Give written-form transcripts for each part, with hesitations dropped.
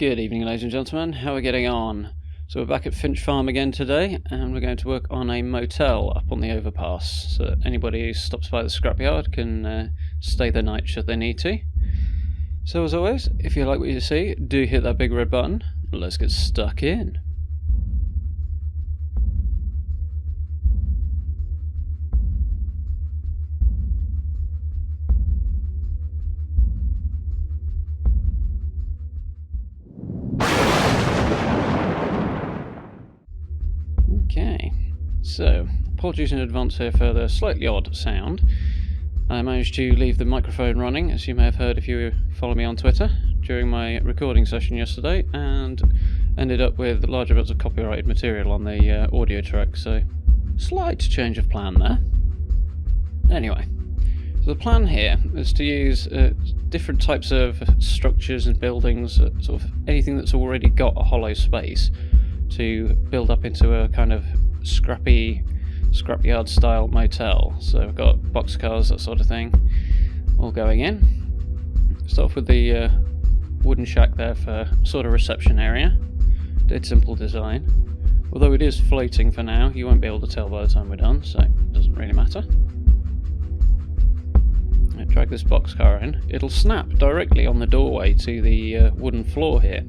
Good evening, ladies and gentlemen. How are we getting on? So we're back at Finch Farm again today, and we're going to work on a motel up on the overpass, so that anybody who stops by the Scrapyard can stay the night should they need to. So as always, if you like what you see, do hit that big red button. Let's get stuck in. Okay, so apologies in advance here for the slightly odd sound. I managed to leave the microphone running, as you may have heard if you follow me on Twitter, during my recording session yesterday, and ended up with large amounts of copyrighted material on the audio track, so slight change of plan there. Anyway, so the plan here is to use different types of structures and buildings, sort of anything that's already got a hollow space, to build up into a kind of scrapyard style motel. So we've got boxcars, that sort of thing, all going in. Start off with the wooden shack there for sort of reception area. Dead simple design. Although it is floating for now, you won't be able to tell by the time we're done, so it doesn't really matter. I drag this boxcar in. It'll snap directly on the doorway to the wooden floor here.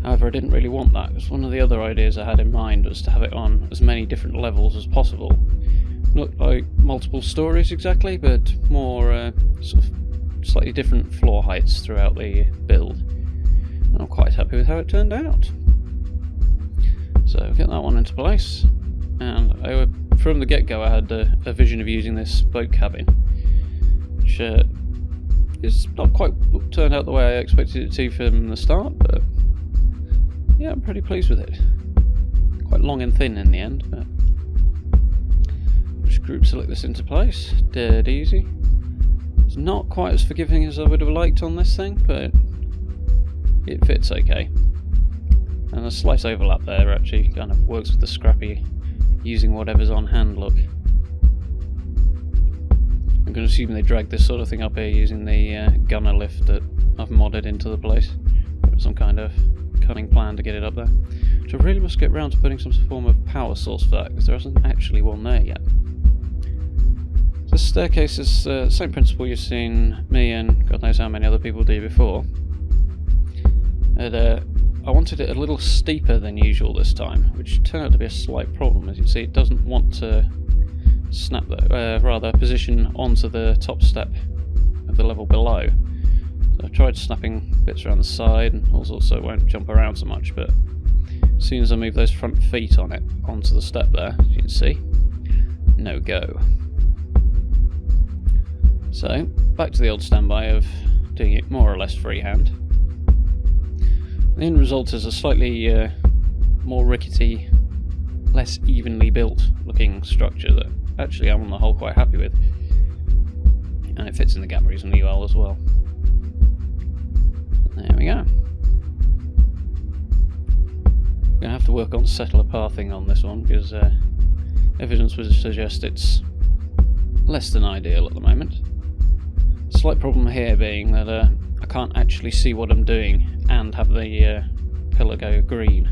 However, I didn't really want that, because one of the other ideas I had in mind was to have it on as many different levels as possible. Not like multiple stories exactly, but more sort of slightly different floor heights throughout the build. And I'm quite happy with how it turned out. So get that one into place, and from the get-go I had a vision of using this boat cabin, which is not quite turned out the way I expected it to from the start, but yeah, I'm pretty pleased with it. Quite long and thin in the end, but just group select this into place. Dead easy. It's not quite as forgiving as I would have liked on this thing, but it fits okay. And a slight overlap there actually kind of works with the scrappy using whatever's on hand look. I'm going to assume they dragged this sort of thing up here using the gunner lift that I've modded into the place. Some kind of cunning plan to get it up there. So I really must get round to putting some form of power source for that, because there isn't actually one there yet. This staircase is the same principle you've seen me and God knows how many other people do before. And, I wanted it a little steeper than usual this time, which turned out to be a slight problem. As you can see, it doesn't want to snap, rather position onto the top step of the level below. So I've tried snapping bits around the side and all sorts so it won't jump around so much, but as soon as I move those front feet on it onto the step there, as you can see, no go. So back to the old standby of doing it more or less freehand. The end result is a slightly more rickety, less evenly built looking structure that actually I'm on the whole quite happy with, and it fits in the gap reasonably well as well. There we go. I'm going to have to work on settler pathing on this one, because evidence would suggest it's less than ideal at the moment. Slight problem here being that I can't actually see what I'm doing and have the pillar go green.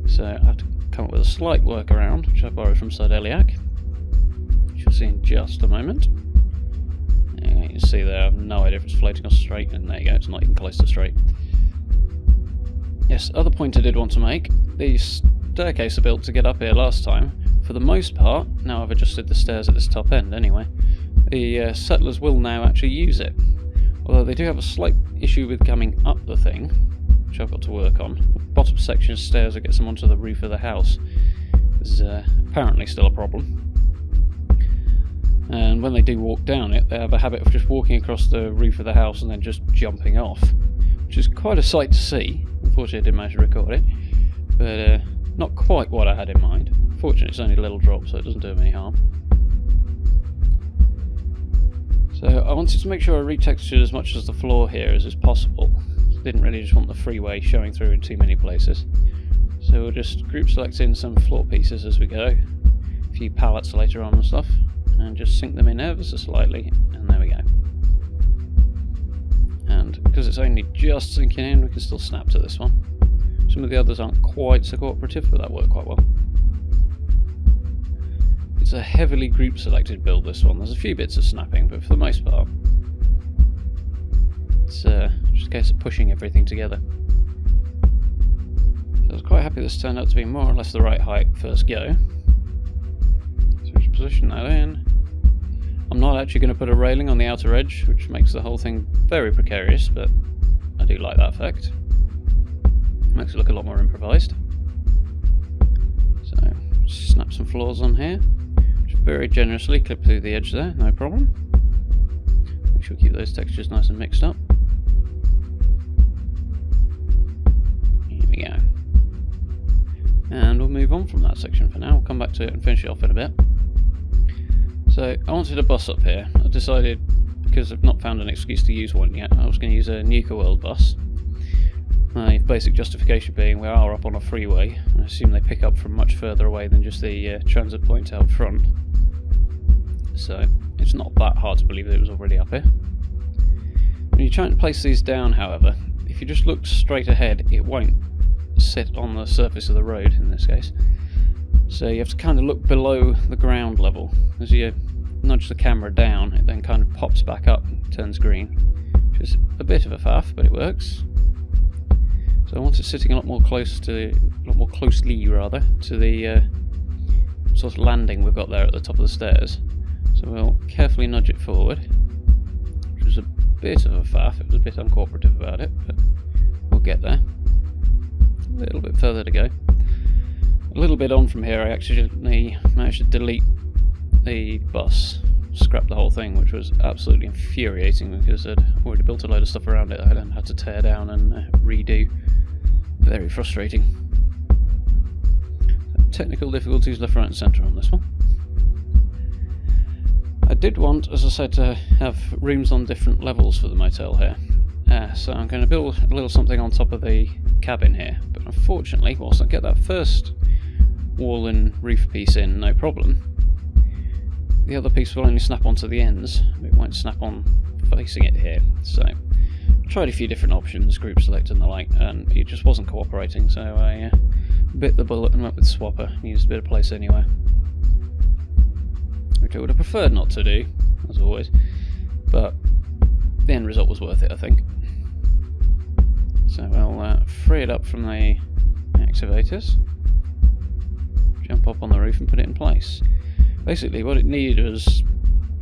So I have to come up with a slight workaround, which I borrowed from Sir Deliac, which you'll see in just a moment. You can see there, I have no idea if it's floating or straight, and there you go, it's not even close to straight. Yes, other point I did want to make, the staircase I built to get up here last time, for the most part, now I've adjusted the stairs at this top end anyway, the settlers will now actually use it. Although they do have a slight issue with coming up the thing, which I've got to work on. The bottom section of stairs that gets them onto the roof of the house is apparently still a problem. And when they do walk down it, they have a habit of just walking across the roof of the house and then just jumping off, which is quite a sight to see. Unfortunately I didn't manage to record it, but not quite what I had in mind. Fortunately it's only a little drop, so it doesn't do them any harm. So I wanted to make sure I retextured as much as the floor here as is possible. Didn't really just want the freeway showing through in too many places. So we'll just group select in some floor pieces as we go, a few pallets later on and stuff, and just sink them in ever so slightly, and there we go. And because it's only just sinking in, we can still snap to this one. Some of the others aren't quite so cooperative, but that worked quite well. It's a heavily group selected build, this one. There's a few bits of snapping, but for the most part it's just a case of pushing everything together. So I was quite happy this turned out to be more or less the right height first go. So just position that in. I'm not actually going to put a railing on the outer edge, which makes the whole thing very precarious, but I do like that effect. It makes it look a lot more improvised. So snap some floors on here. Just very generously clip through the edge there, no problem. Make sure we keep those textures nice and mixed up. Here we go. And we'll move on from that section for now. We'll come back to it and finish it off in a bit. So I wanted a bus up here. I decided, because I've not found an excuse to use one yet, I was going to use a Nuka World bus. My basic justification being we are up on a freeway, and I assume they pick up from much further away than just the transit point out front. So it's not that hard to believe that it was already up here. When you're trying to place these down, however, if you just look straight ahead, it won't sit on the surface of the road in this case. So you have to kind of look below the ground level. As you nudge the camera down, it then kind of pops back up and turns green, which is a bit of a faff, but it works. So I want it sitting a lot more closely to the sort of landing we've got there at the top of the stairs. So we'll carefully nudge it forward, which was a bit of a faff. It was a bit uncooperative about it, but we'll get there. A little bit further to go. A little bit on from here, I actually managed to delete the bus, scrap the whole thing, which was absolutely infuriating because I'd already built a load of stuff around it I then had to tear down and redo. Very frustrating. Technical difficulties left, right and centre on this one. I did want, as I said, to have rooms on different levels for the motel here. So I'm going to build a little something on top of the cabin here, but unfortunately, whilst I get that first wall and roof piece in, no problem, the other piece will only snap onto the ends. It won't snap on facing it here. So I tried a few different options, group select and the like, and it just wasn't cooperating, so I bit the bullet and went with swapper. Used a bit of place anywhere, which I would have preferred not to do, as always, but the end result was worth it, I think. So we'll free it up from the excavators, jump up on the roof and put it in place. Basically what it needed was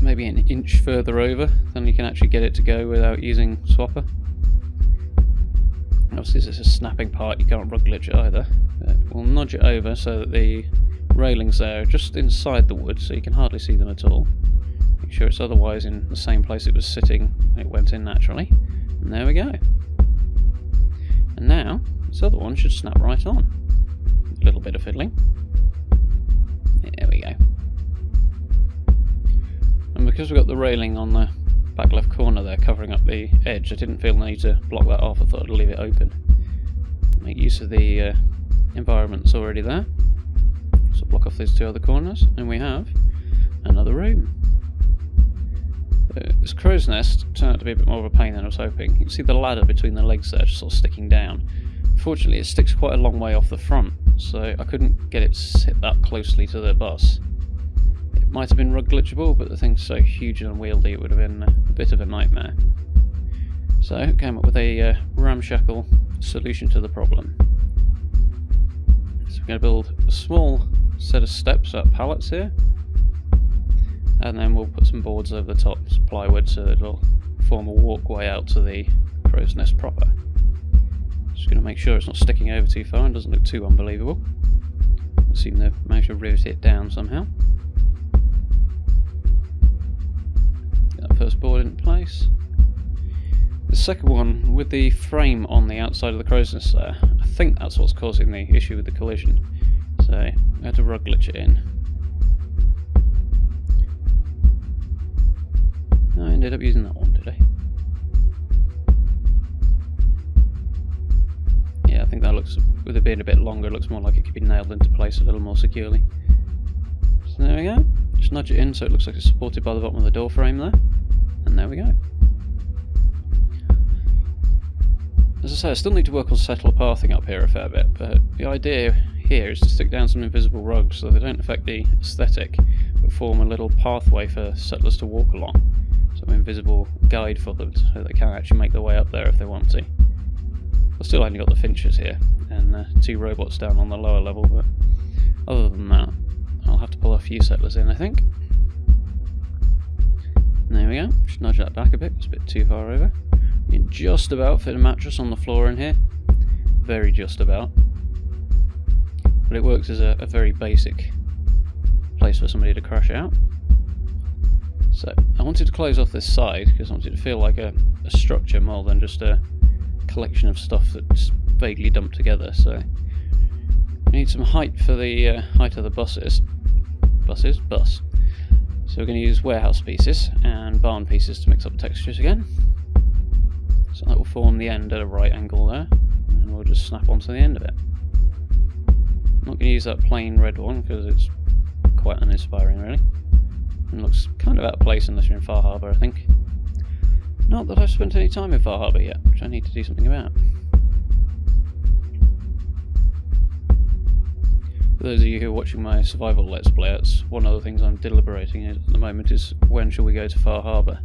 maybe an inch further over than you can actually get it to go without using swapper. Obviously this is a snapping part, you can't rug glitch it either. But we'll nudge it over so that the railings there are just inside the wood, so you can hardly see them at all. Make sure it's otherwise in the same place it was sitting when it went in naturally. And there we go. And now this other one should snap right on. A little bit of fiddling. There we go. And because we've got the railing on the back left corner there covering up the edge, I didn't feel the need to block that off. I thought I'd leave it open. Make use of the environment that's already there. So block off these two other corners, and we have another room. This crow's nest turned out to be a bit more of a pain than I was hoping. You can see the ladder between the legs there just sort of sticking down. Fortunately it sticks quite a long way off the front, so I couldn't get it to sit that closely to the bus. It might have been rug glitchable, but the thing's so huge and unwieldy it would have been a bit of a nightmare. So I came up with a ramshackle solution to the problem. So we're going to build a small set of steps at pallets here, and then we'll put some boards over the top, some plywood, so that it'll form a walkway out to the crow's nest proper. Just going to make sure it's not sticking over too far and doesn't look too unbelievable. I seem to manage to rivet it down somehow. Get that first board in place. The second one, with the frame on the outside of the crow's nest there, I think that's what's causing the issue with the collision. So I had to rug glitch it in. I ended up using that one, did I? Yeah, I think that looks, with it being a bit longer, it looks more like it could be nailed into place a little more securely. So there we go. Just nudge it in so it looks like it's supported by the bottom of the door frame there. And there we go. as I say, I still need to work on settler pathing up here a fair bit, but the idea here is to stick down some invisible rugs so they don't affect the aesthetic, but form a little pathway for settlers to walk along. Some invisible guide for them so they can actually make their way up there if they want to. I've still only got the Finches here, and 2 robots down on the lower level, but other than that, I'll have to pull a few settlers in, I think. There we go, just nudge that back a bit, it's a bit too far over. You can just about fit a mattress on the floor in here. Very just about. But it works as a very basic place for somebody to crash out. So, I wanted to close off this side because I wanted it to feel like a structure more than just a collection of stuff that's vaguely dumped together. So, we need some height for the height of the bus. So we're going to use warehouse pieces and barn pieces to mix up textures again. So that will form the end at a right angle there, and we'll just snap onto the end of it. I'm not going to use that plain red one because it's quite uninspiring really, and looks kind of out of place unless you're in Far Harbour, I think. Not that I've spent any time in Far Harbour yet, which I need to do something about. For those of you who are watching my survival let's play, it's one of the things I'm deliberating at the moment is when shall we go to Far Harbour.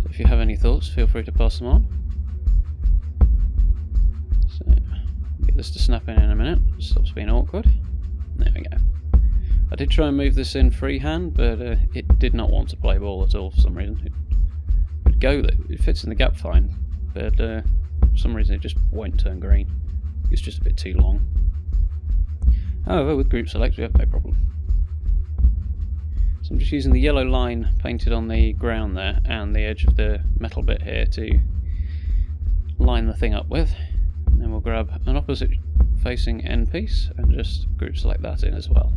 So if you have any thoughts, feel free to pass them on. So, get this to snap in a minute, it stops being awkward. There we go. I did try and move this in freehand, but it did not want to play ball at all for some reason. It would go there, it fits in the gap fine, but for some reason it just won't turn green. It's just a bit too long. However, with group select we have no problem. So I'm just using the yellow line painted on the ground there and the edge of the metal bit here to line the thing up with. And then we'll grab an opposite facing end piece and just group select that in as well.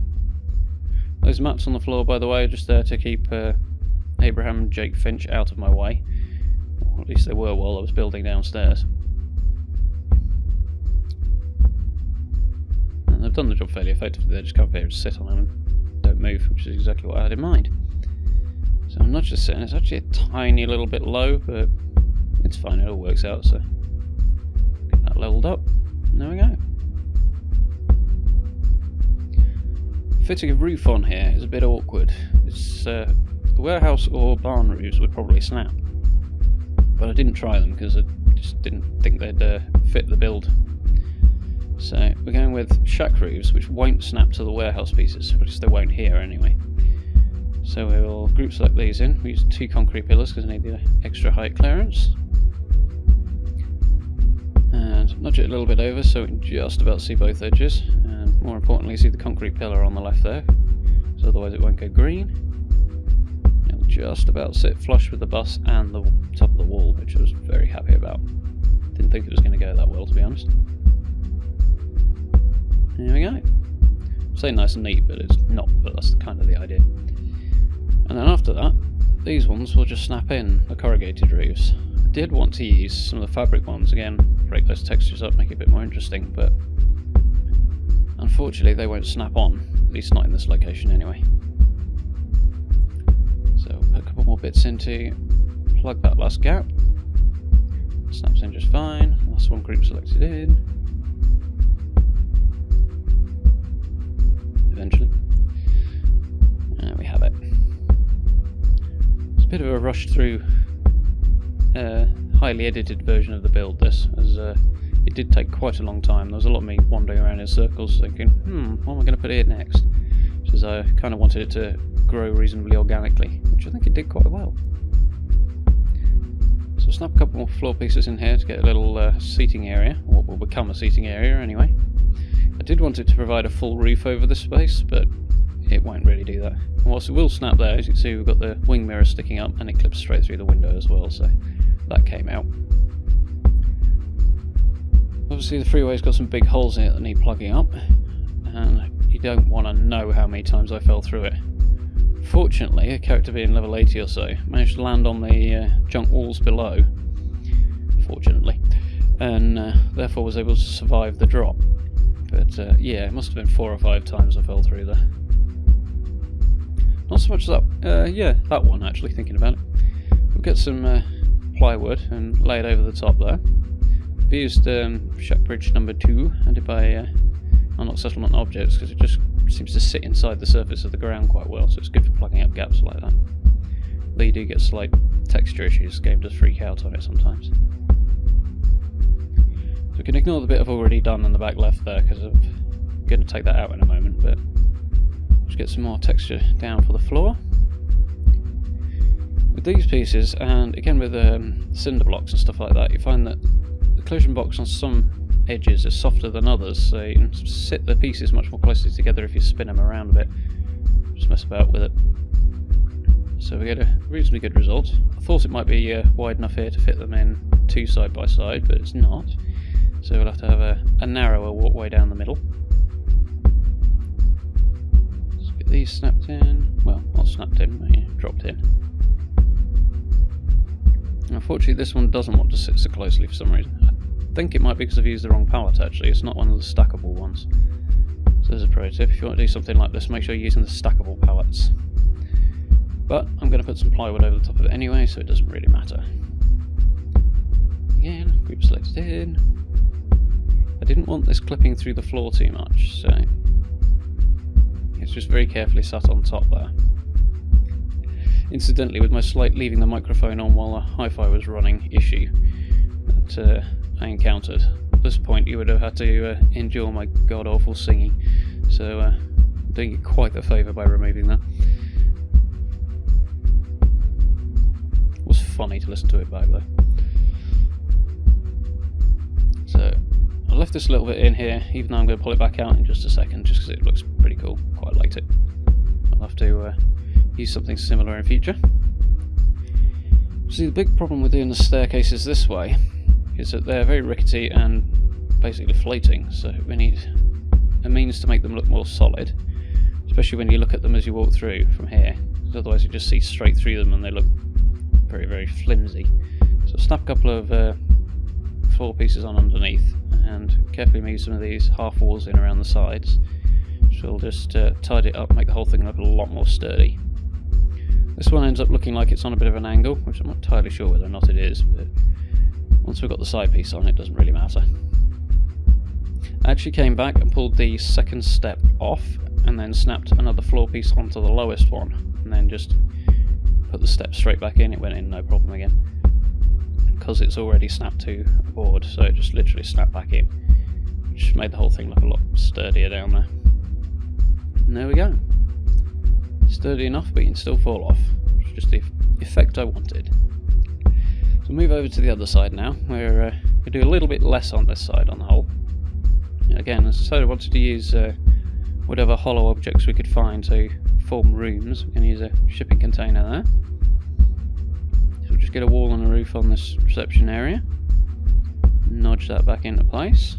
Those mats on the floor, by the way, are just there to keep Abraham and Jake Finch out of my way. Or at least they were while I was building downstairs. They've done the job fairly effectively, they just come up here and sit on them and don't move, which is exactly what I had in mind. So I'm not just sitting, it's actually a tiny little bit low, but it's fine, it all works out, so get that leveled up, and there we go. Fitting a roof on here is a bit awkward. It's, the warehouse or barn roofs would probably snap, but I didn't try them because I just didn't think they'd fit the build. So we're going with shack roofs, which won't snap to the warehouse pieces, because they won't here anyway. So we will group select these in. We use 2 concrete pillars because I need the extra height clearance. And nudge it a little bit over so we can just about see both edges, and more importantly see the concrete pillar on the left there, so otherwise it won't go green. It'll just about sit flush with the bus and the top of the wall, which I was very happy about. Didn't think it was going to go that well, to be honest. There we go. I say nice and neat, but it's not, but that's kind of the idea. And then after that, these ones will just snap in, the corrugated roofs. I did want to use some of the fabric ones, again, break those textures up, make it a bit more interesting, but unfortunately they won't snap on, at least not in this location anyway. So we'll put a couple more bits in to plug that last gap. Snaps in just fine, last one group selected in. Eventually. There we have it. It's a bit of a rush through highly edited version of the build, this, as it did take quite a long time. There was a lot of me wandering around in circles thinking, what am I going to put here next? Because I kind of wanted it to grow reasonably organically, which I think it did quite well. So I'll snap a couple more floor pieces in here to get a little seating area, or what will become a seating area anyway. I did want it to provide a full roof over the space, but it won't really do that. And whilst it will snap there, as you can see we've got the wing mirror sticking up and it clips straight through the window as well, so that came out. Obviously the freeway's got some big holes in it that need plugging up, and you don't want to know how many times I fell through it. Fortunately, a character being level 80 or so managed to land on the junk walls below, fortunately, and therefore was able to survive the drop. But yeah, it must have been 4 or 5 times I fell through there. Not so much that, yeah, that one actually, thinking about it. We'll get some plywood and lay it over the top there. I've used shack bridge number 2, added by unlock settlement objects, because it just seems to sit inside the surface of the ground quite well, so it's good for plugging up gaps like that. Though you do get slight texture issues, the game does freak out on it sometimes. So we can ignore the bit I've already done in the back left there, because I'm going to take that out in a moment, but just get some more texture down for the floor. With these pieces, and again with cinder blocks and stuff like that, you find that the collision box on some edges is softer than others, so you can sit the pieces much more closely together if you spin them around a bit. Just mess about with it. So we get a reasonably good result. I thought it might be wide enough here to fit them in 2 side by side, but it's not. So we'll have to have a narrower walkway down the middle. Let's get these snapped in. Well, not snapped in, but yeah, dropped in. Unfortunately, this one doesn't want to sit so closely for some reason. I think it might be because I've used the wrong pallet actually. It's not one of the stackable ones. So there's a pro tip. If you want to do something like this, make sure you're using the stackable pallets. But I'm going to put some plywood over the top of it anyway, so it doesn't really matter. Again, group selected in. I didn't want this clipping through the floor too much, so it's just very carefully sat on top there. Incidentally, with my slight leaving the microphone on while a hi-fi was running issue that I encountered, at this point you would have had to endure my god-awful singing, so I'm doing it quite a favour by removing that. It was funny to listen to it back though. So I left this a little bit in here, even though I'm going to pull it back out in just a second, just because it looks pretty cool. Quite liked it. I'll have to use something similar in future. See, the big problem with doing the staircases this way is that they're very rickety and basically floating, so we need a means to make them look more solid, especially when you look at them as you walk through from here, because otherwise you just see straight through them and they look very, very flimsy. So snap a couple of floor pieces on underneath and carefully move some of these half walls in around the sides, which will just tidy it up, make the whole thing look a lot more sturdy. This one ends up looking like it's on a bit of an angle, which I'm not entirely sure whether or not it is, but once we've got the side piece on, it doesn't really matter. I actually came back and pulled the second step off, and then snapped another floor piece onto the lowest one, and then just put the step straight back in. It went in no problem again, because it's already snapped to a board, so it just literally snapped back in, which made the whole thing look a lot sturdier down there. And there we go. Sturdy enough, but you can still fall off, which is just the effect I wanted. So move over to the other side now, where we do a little bit less on this side on the whole. Again, as I said, I wanted to use whatever hollow objects we could find to form rooms. We can use a shipping container there. So we'll just get a wall and a roof on this reception area. Nudge that back into place.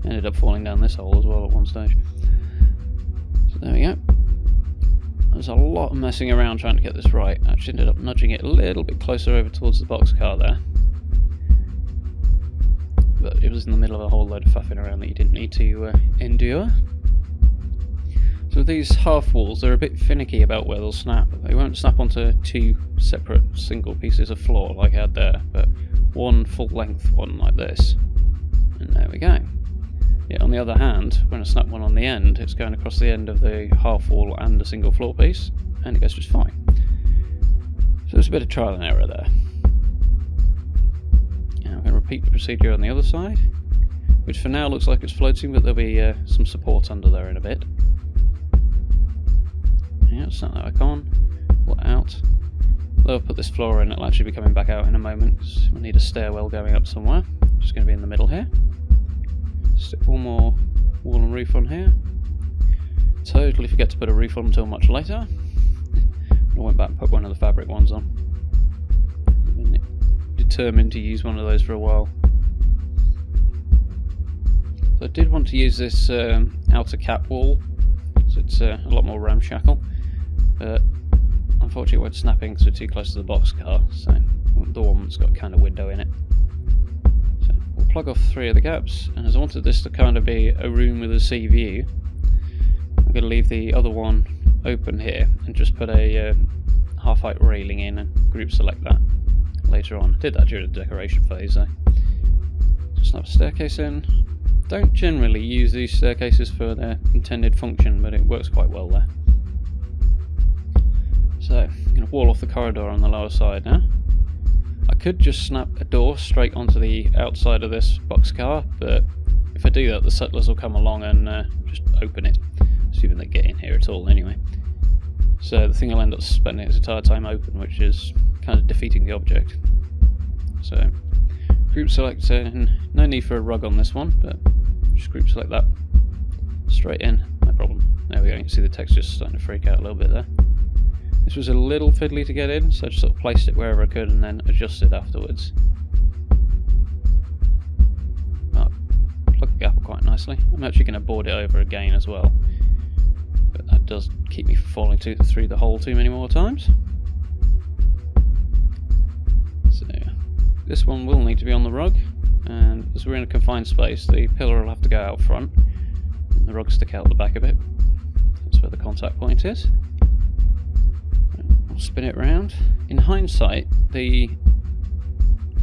Ended up falling down this hole as well at one stage. So there we go. There's a lot of messing around trying to get this right. I actually ended up nudging it a little bit closer over towards the boxcar there. But it was in the middle of a whole load of faffing around that you didn't need to endure. So with these half walls, they're a bit finicky about where they'll snap. They won't snap onto 2 separate single pieces of floor like I had there, but one full length one like this. And there we go. Yet on the other hand, when I snap one on the end, it's going across the end of the half wall and a single floor piece, and it goes just fine. So there's a bit of trial and error there. Now I'm going to repeat the procedure on the other side, which for now looks like it's floating, but there'll be some support under there in a bit. Yeah, snap that back on, pull it out. Though I've put this floor in, it'll actually be coming back out in a moment, because we'll need a stairwell going up somewhere. Just going to be in the middle here. Stick one more wall and roof on here. Totally forget to put a roof on until much later. I went back and put one of the fabric ones on. I've been determined to use one of those for a while. So I did want to use this outer cap wall, so it's a lot more ramshackle, but unfortunately it won't snapping because we're too close to the boxcar, so the one that's got kind of window in it. We'll plug off 3 of the gaps, and as I wanted this to kind of be a room with a sea view, I'm going to leave the other one open here and just put a half-height railing in and group select that later on. I did that during the decoration phase though. Just snap a staircase in. Don't generally use these staircases for their intended function, but it works quite well there. So, I'm going to wall off the corridor on the lower side now. I could just snap a door straight onto the outside of this boxcar, but if I do that the settlers will come along and just open it, assuming they get in here at all anyway. So the thing will end up spending its entire time open, which is kind of defeating the object. So, group select in. No need for a rug on this one, but just group select that straight in, no problem. There we go, you can see the texture's starting to freak out a little bit there. This was a little fiddly to get in, so I just sort of placed it wherever I could and then adjusted afterwards. Oh, plug the gap quite nicely. I'm actually going to board it over again as well, but that does keep me from falling through the hole too many more times. So this one will need to be on the rug, and as we're in a confined space the pillar will have to go out front and the rug stick out the back a bit. That's where the contact point is. I'll spin it round. In hindsight, the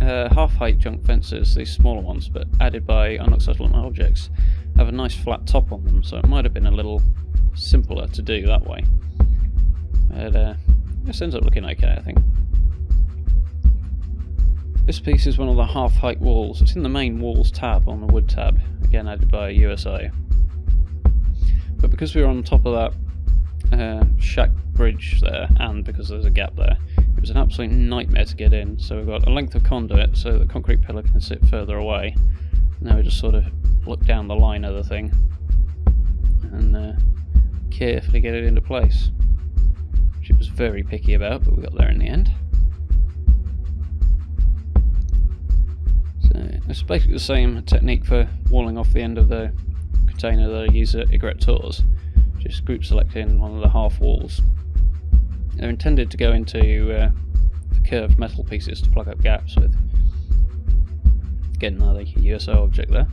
half-height junk fences, these smaller ones but added by unlocked settlement objects, have a nice flat top on them, so it might have been a little simpler to do that way. But this ends up looking okay, I think. This piece is one of the half-height walls. It's in the main walls tab on the wood tab, again added by USA. But because we're on top of that shack bridge there, and because there's a gap there, it was an absolute nightmare to get in. So we've got a length of conduit so the concrete pillar can sit further away. Now we just sort of look down the line of the thing and carefully get it into place, which it was very picky about, but we got there in the end. So it's basically the same technique for walling off the end of the container that I use at Egret Tours. Just group selecting one of the half walls. They're intended to go into the curved metal pieces to plug up gaps with. Getting another USO object there.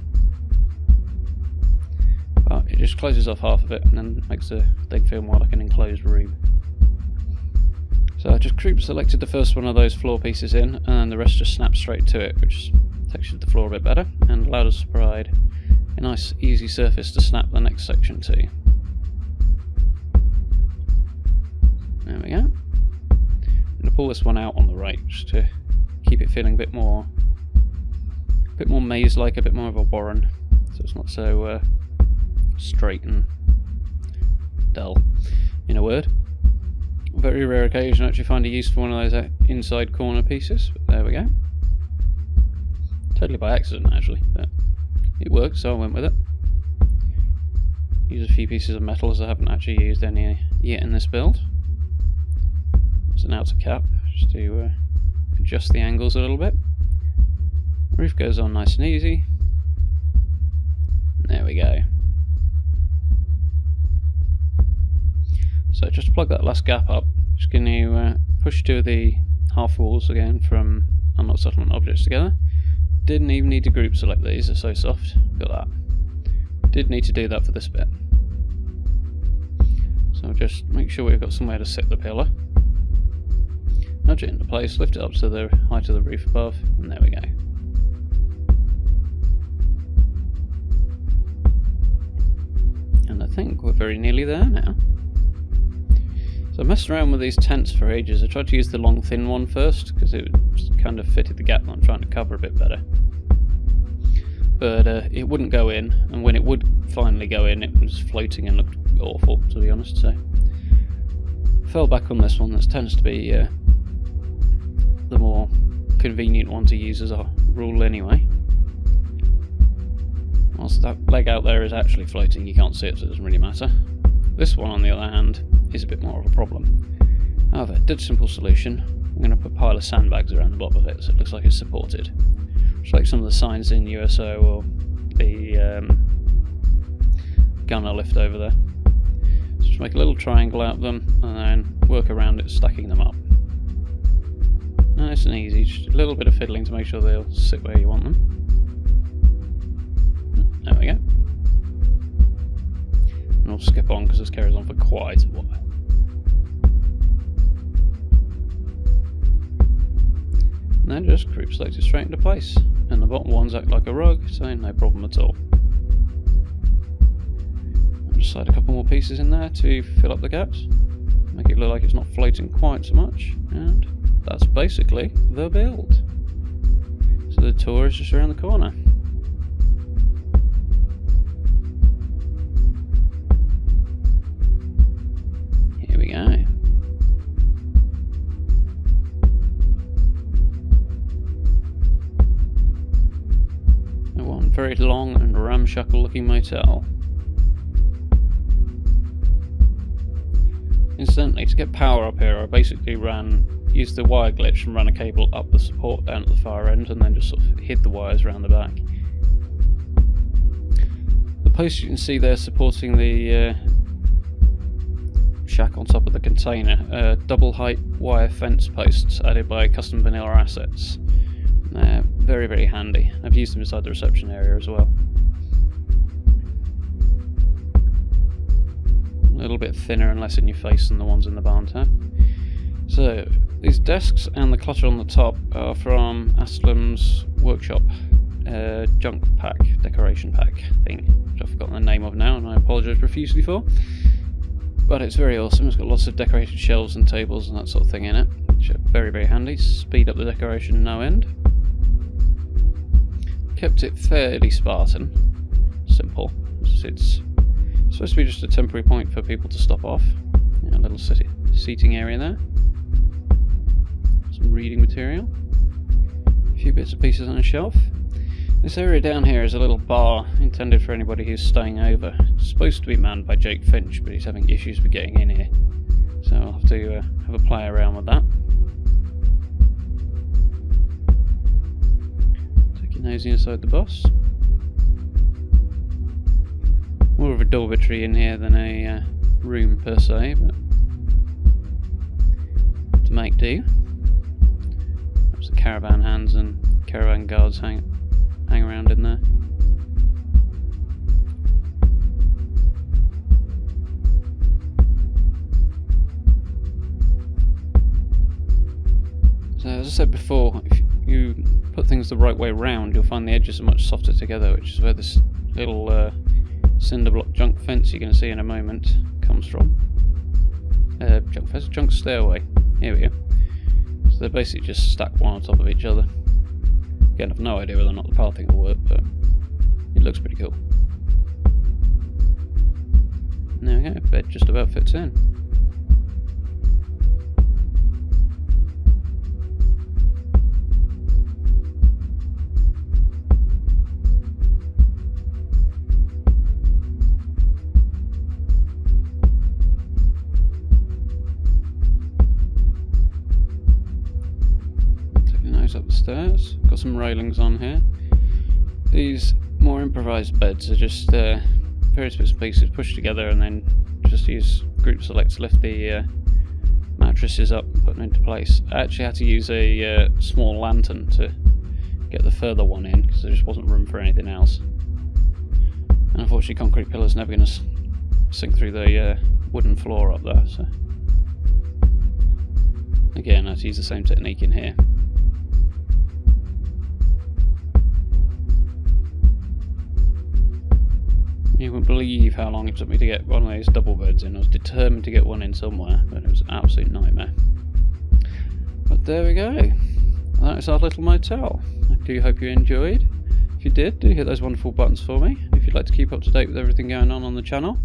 But it just closes off half of it and then makes the thing feel more like an enclosed room. So I just group selected the first one of those floor pieces in, and the rest just snapped straight to it, which textured the floor a bit better and allowed us to provide a nice easy surface to snap the next section to. There we go. I'm going to pull this one out on the right just to keep it feeling a bit more maze-like, a bit more of a warren, so it's not so straight and dull, in a word. Very rare occasion I actually find a use for one of those inside corner pieces, but there we go. Totally by accident actually, but it worked, so I went with it. Use a few pieces of metal as I haven't actually used any yet in this build. There's an outer cap just to adjust the angles a little bit. Roof goes on nice and easy. There we go. So just to plug that last gap up, just going to push two of the half walls again from unlocked settlement objects together. Didn't even need to group select these, they're so soft. Look at that. Did need to do that for this bit. So just make sure we've got somewhere to sit the pillar. Nudge it into place, lift it up to the height of the roof above, and there we go. And I think we're very nearly there now. So I messed around with these tents for ages. I tried to use the long thin one first because it kind of fitted the gap that I'm trying to cover a bit better. But it wouldn't go in, and when it would finally go in it was floating and looked awful, to be honest, so fell back on this one. This tends to be the more convenient one to use as a rule anyway. Whilst that leg out there is actually floating, you can't see it, so it doesn't really matter. This one on the other hand is a bit more of a problem. However, dead simple solution. I'm going to put a pile of sandbags around the bottom of it so it looks like it's supported. Just like some of the signs in USO or the gunner lift over there. So just make a little triangle out of them and then work around it, stacking them up. Nice and easy, just a little bit of fiddling to make sure they'll sit where you want them. There we go. And we'll skip on because this carries on for quite a while. and then just group select it straight into place. And the bottom ones act like a rug, so no problem at all. I'll just slide a couple more pieces in there to fill up the gaps, make it look like it's not floating quite so much, and that's basically the build. So the tour is just around the corner. Here we go. One very long and ramshackle looking motel. Incidentally, to get power up here, I basically used the wire glitch and ran a cable up the support down at the far end, and then just sort of hid the wires around the back. The posts you can see there supporting the shack on top of the container, double height wire fence posts added by Custom Vanilla Assets. They're very, very handy. I've used them inside the reception area as well. A little bit thinner and less in your face than the ones in the barn tab. So, these desks and the clutter on the top are from Aslam's workshop junk pack, decoration pack thing, which I've forgotten the name of now and I apologise profusely for. But it's very awesome. It's got lots of decorated shelves and tables and that sort of thing in it, which are very, very handy. Speed up the decoration no end. Kept it fairly Spartan, simple. It's supposed to be just a temporary point for people to stop off. A little seating area there. Some reading material. A few bits and pieces on a shelf. This area down here is a little bar intended for anybody who's staying over. It's supposed to be manned by Jake Finch, but he's having issues with getting in here. So I'll have to have a play around with that. Nosy inside the boss. More of a dormitory in here than a room per se, but to make do. Perhaps the caravan hands and caravan guards hang around in there. So as I said before, if you put things the right way round, you'll find the edges are much softer together, which is where this little cinder block junk fence you're going to see in a moment comes from. Junk stairway. Here we go. So they're basically just stacked one on top of each other. Again, I've no idea whether or not the pathing will work, but it looks pretty cool. And there we go, bed just about fits in. Up the stairs, got some railings on here. These more improvised beds are just various bits and pieces pushed together and then just use group select to lift the mattresses up and put them into place. I actually had to use a small lantern to get the further one in because there just wasn't room for anything else. And unfortunately concrete pillars never going to sink through the wooden floor up there, so again I had to use the same technique in here. You wouldn't believe how long it took me to get one of those double beds in. I was determined to get one in somewhere, but it was an absolute nightmare. But there we go. That is our little motel. I do hope you enjoyed. If you did, do hit those wonderful buttons for me. If you'd like to keep up to date with everything going on the channel,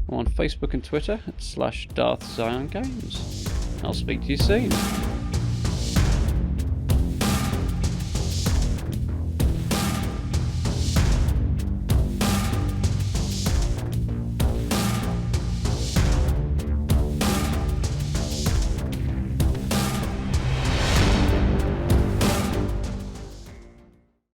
I'm on Facebook and Twitter at /Darth Xion Games. I'll speak to you soon.